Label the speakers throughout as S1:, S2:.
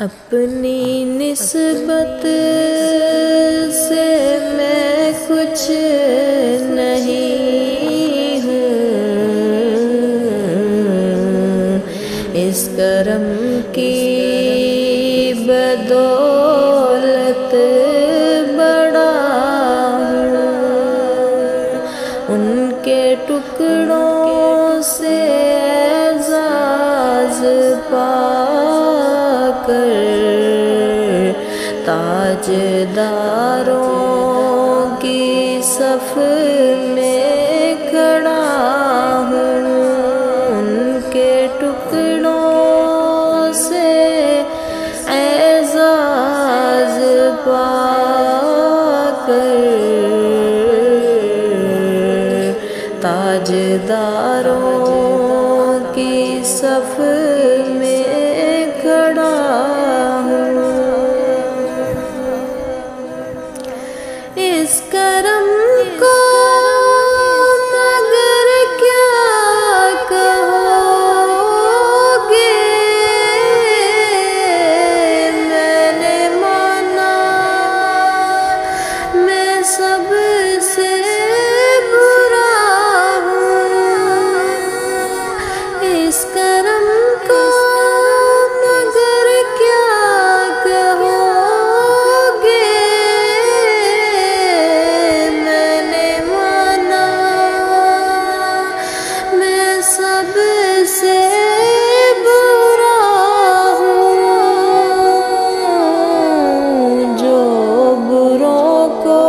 S1: اپنی نسبت سے میں کچھ نہیں ہوں، اس کرم کی بدولت بڑا ہوں، ان کے ٹکڑوں سے اعزاز پا کر تاجداروں کی صف میں کھڑا ہوں، ان کے ٹکڑوں سے اعزاز پا کر تاجداروں کی صف میں کھڑا ہوں۔ اس کرم کو مگر کیا کہو گے، میں نے مانا میں سب سے برا ہوں، اس کرم کو مگر کیا کہو گے، میں نے مانا میں سب سے برا ہوں، جو بروں کو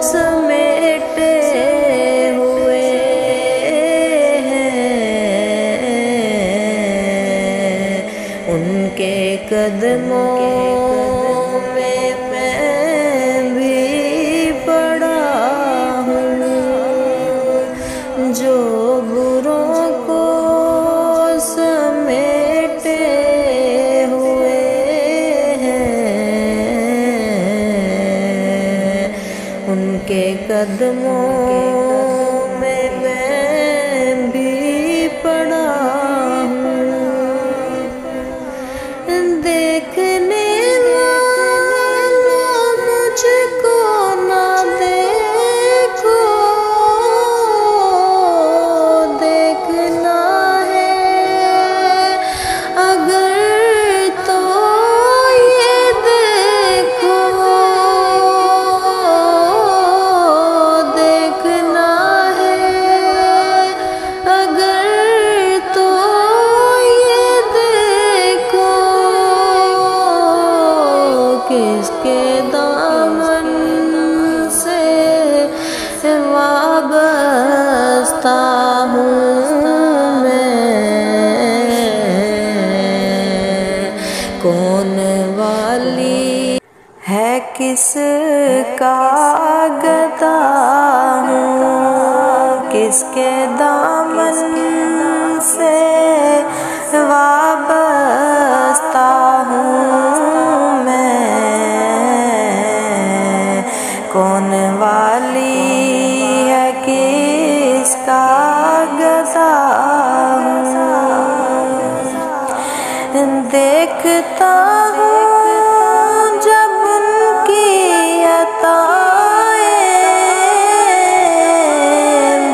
S1: سمیٹے ہوئے ہیں، ان کے قدموں میں بھی پڑا ہوں، جو بروں کو سمیٹے ہوئے ہیں، ان کے قدموں میں بھی پڑا ہوں۔ دیکھنے والوں مجھ کو نہ دیکھو، دیکھنا ہے اگر تو یہ دیکھو، دیکھنا ہے اگر تو یہ دیکھو، کس کے دامن سے وابستہ ہوں میں، کون والی ہے کس کا گدا ہوں، کس کے دامن سے وابستہ ہوں میں، کون والی ہے کس کا گدا ہوں، دیکھتا ہوں جب ان کی عطائیں،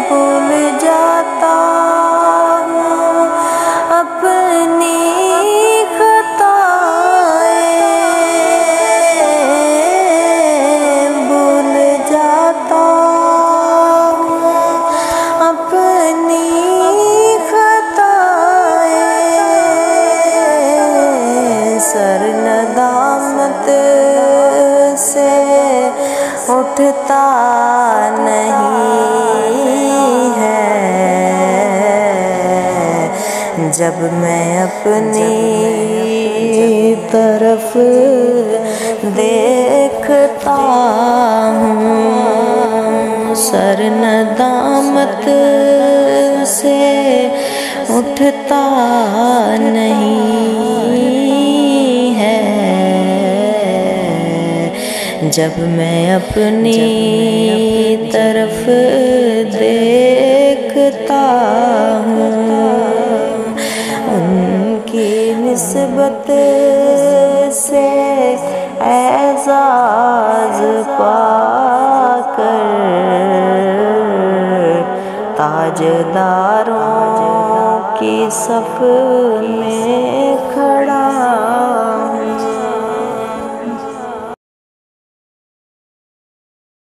S1: بھول جاتا ہوں اپنی خطائیں، بھول جاتا ہوں اپنی خطائیں، سر ندامت سے اٹھتا نہیں ہے، جب میں اپنی طرف دیکھتا ہوں، سر ندامت سے اٹھتا نہیں ہے، جب میں اپنی طرف دیکھتا ہوں، ان کی نسبت رتبت سے اعزاز پا کر تاجداروں کی صف میں کھڑا